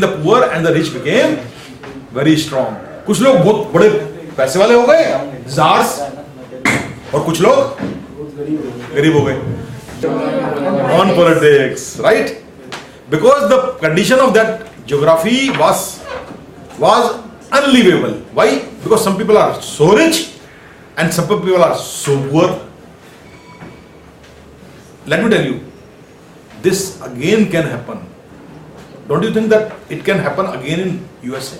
the poor and the rich became very strong. कुछ लोग बहुत बड़े पैसे वाले हो गए, ज़ार्स, और कुछ लोग गरीब हो गए. On politics, right? Because the condition of that geography was unlivable. Why? Because some people are so rich and some people are so poor. Let me tell you, this again can happen. Don't you think that it can happen again in USA?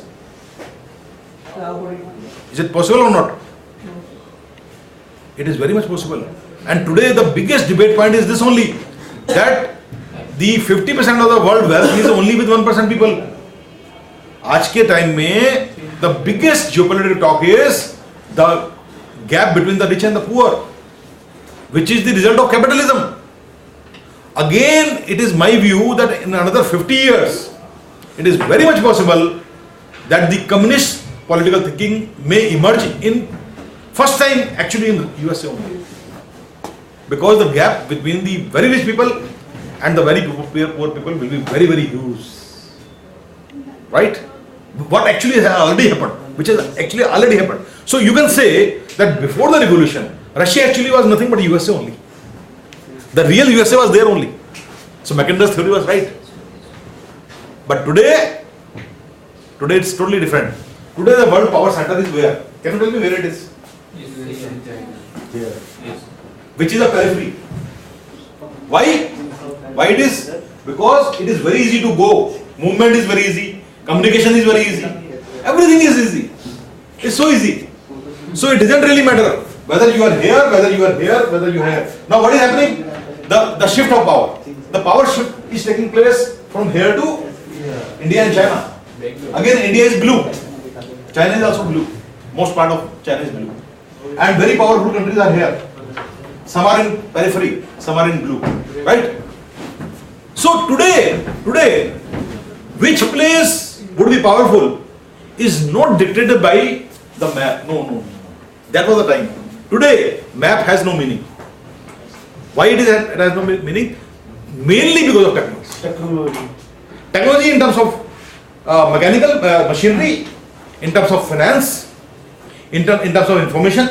Is it possible or not? It is very much possible. And today the biggest debate point is this only, that the 50% of the world wealth is only with 1% people. आज के time में the biggest geopolitical talk is the gap between the rich and the poor, which is the result of capitalism. Again, it is my view that in another 50 years, it is very much possible that the communist political thinking may emerge in first time actually in the USA only. Because the gap between the very rich people and the very poor people will be very, very huge. Right? What actually has already happened, which has actually already happened. So you can say that before the revolution, Russia actually was nothing but USA only. The real USA was there only. So Mackinder's theory was right. But today it's totally different. Today the world power center is where? Can you tell me where it is? Here. Which is a periphery. Why? Why it is? Because it is very easy to go. Movement is very easy. Communication is very easy. Everything is easy. It's so easy. So it doesn't really matter whether you are here, whether you are here, whether you are here. Now what is happening? The shift of power. The power shift is taking place from here to India and China. Again, India is blue. China is also blue. Most part of China is blue. And very powerful countries are here. Some are in periphery, some are in blue. Right? So today, which place would be powerful is not dictated by the map. No. That was the time. Today, map has no meaning. Why it has no meaning? Mainly because of technology. Technology in terms of mechanical machinery, in terms of finance, in terms of information,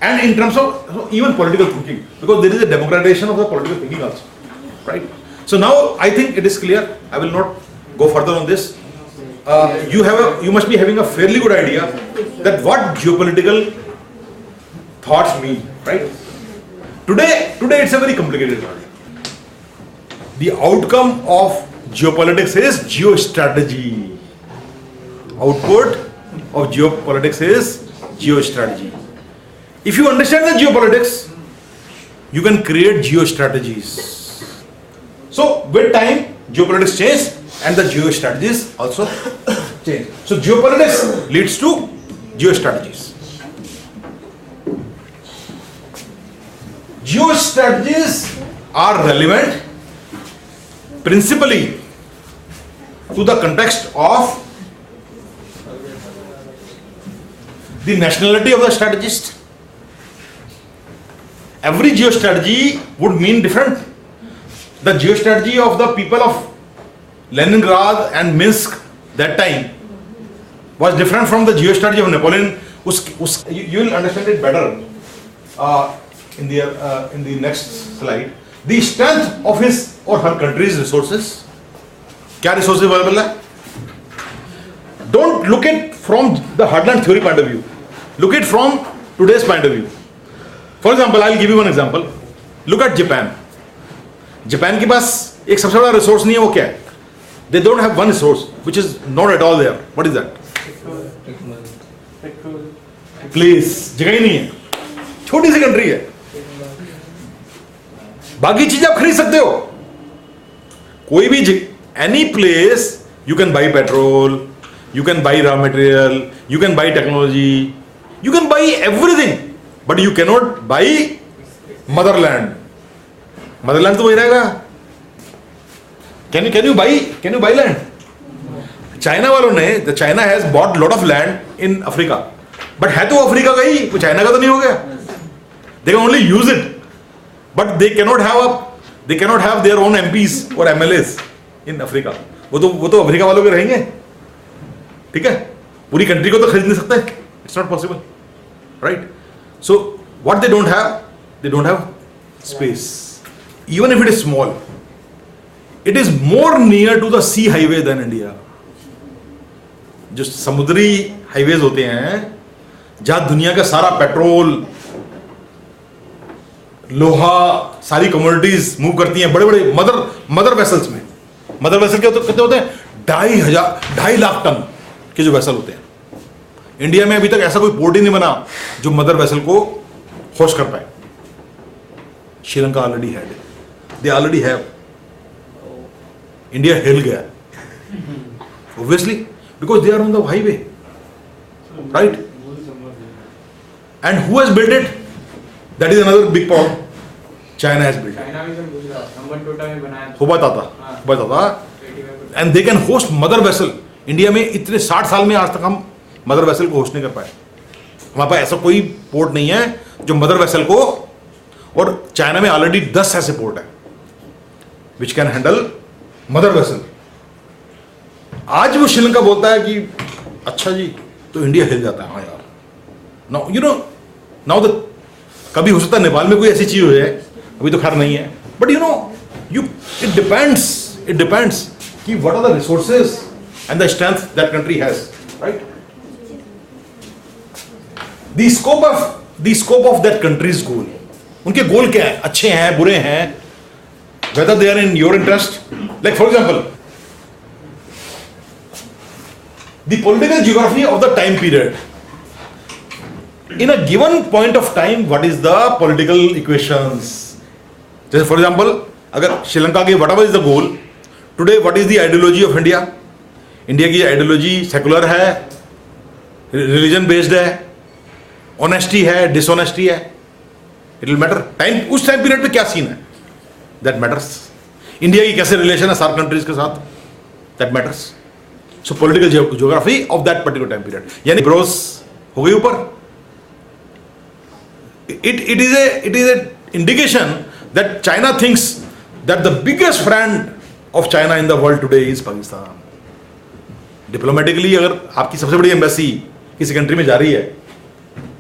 and in terms of even political thinking. Because there is a democratization of the political thinking also. Right? So now I think it is clear. I will not go further on this. You must be having a fairly good idea that what geopolitical thoughts mean, right? Today it's a very complicated world. The outcome of geopolitics is geostrategy. Output of geopolitics is geostrategy. If you understand the geopolitics, you can create geostrategies. So with time, geopolitics change and the geostrategies also change. So geopolitics leads to geostrategies. Geostrategies are relevant principally to the context of the nationality of the strategist. Every geostrategy would mean different. The geostrategy of the people of Leningrad and Minsk that time was different from the geostrategy of Napoleon. You will understand it better in the next slide. The strength of his or her country's resources. क्या resources available है? Don't look at from the heartland theory point of view. Look at from today's point of view. For example, I'll give you one example. Look at Japan. Japan के पास एक सबसे बड़ा resource नहीं है, वो क्या है? They don't have one resource which is not at all there. What is that? Place. जगह ही नहीं है. छोटी सी कंट्री है. बाकी चीज आप खरीद सकते हो. कोई भी any place you can buy petrol, you can buy raw material, you can buy technology, you can buy everything, but you cannot buy motherland. Motherland तो वही रहेगा. Can you buy land? China वालों ने, the China has bought lot of land in Africa, but है तो Africa का ही, वो China का तो नहीं हो गया. They can only use it, but they cannot have their own MPs or MLAs in Africa. वो तो अमेरिका वालों के रहेंगे, ठीक है, पूरी कंट्री को तो खरीद नहीं सकते, it's not possible, right? So what they don't have space, even if it is small, it is more near to the sea highway than India. जो समुद्री हाईवेज होते हैं जहां दुनिया का सारा पेट्रोल, लोहा, सारी कमोडिटीज मूव करती हैं, बड़े बड़े मदर वेसल्स में। मदर वेसल कितने होते हैं? 2.5 लाख टन के जो वेसल होते हैं। इंडिया में अभी तक ऐसा कोई पोर्ट ही नहीं बना जो मदर वेसल को होस्ट कर पाए। Sri Lanka already had, they already have. India हिल गया obviously because they are on the highway, right? And who has built it? That is another big problem. China has built it. हुआ था and they can host mother vessel. India में इतने 60 साल में आज तक हम मदर वेसल को होस्ट नहीं कर पाए। हमारे पास ऐसा कोई पोर्ट नहीं है जो मदर वेसल को, और चाइना में ऑलरेडी 10 ऐसे पोर्ट है which can handle mother vessel. आज वो श्रीलंका बोलता है कि अच्छा जी, तो इंडिया हिल जाता है। हाँ यार, now you know, now the कभी हो सकता है नेपाल में कोई ऐसी चीज हो जाए, अभी तो खैर नहीं है, but you know, it depends कि what are the resources and the strength that country has, right? The scope of that country's goal, उनके गोल क्या है, अच्छे हैं, बुरे हैं, whether they are in your interest. Like for example, the political geography of the time period. In a given point of time, what is the political equations? जैसे for example, अगर श्रीलंका की whatever is the goal, today what is the ideology of India? India की ideology secular है, religion based है, honesty है, dishonesty है, it will matter. Time, उस time period पे क्या सीन है, दैट मैटर्स। इंडिया की कैसे रिलेशन है सारे कंट्रीज के साथ, that matters. So political geography of that particular time period, यानी ब्रोस हो गई ऊपर। It is a indication that China thinks that the biggest friend of China in the world today is Pakistan. Diplomatically अगर आपकी सबसे बड़ी एम्बेसी किसी country में जा रही है,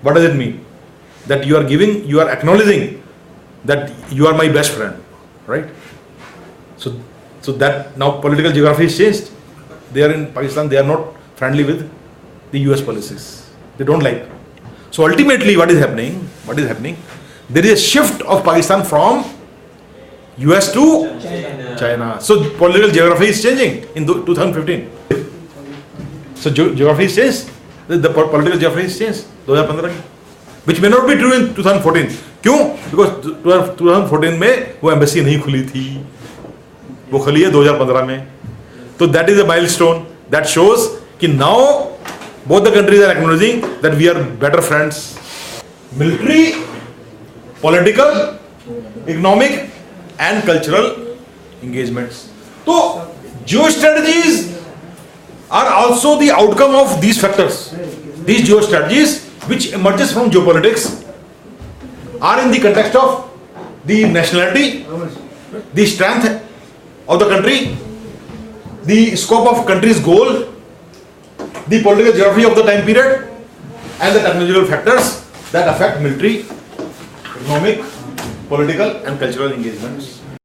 what does it mean? That you are acknowledging that you are my best friend, right? So that now political geography is changed. They are in Pakistan, they are not friendly with the US policies, they don't like. So ultimately what is happening, there is a shift of Pakistan from US to China. So political geography is changing in 2015. So geography is changed, the political geography is changed 2015 की, which may not be true in 2014. क्यों? Because 2014 में वो embassy नहीं खुली थी, वो खुली है 2015 में। तो that is a milestone that shows कि now both the countries are acknowledging that we are better friends. Military, political, economic and cultural engagements. तो geo strategies are also the outcome of these factors. These geo strategies which emerges from geopolitics are in the context of the nationality, the strength of the country, the scope of country's goal, the political geography of the time period, and the technological factors that affect military, economic, political and cultural engagements.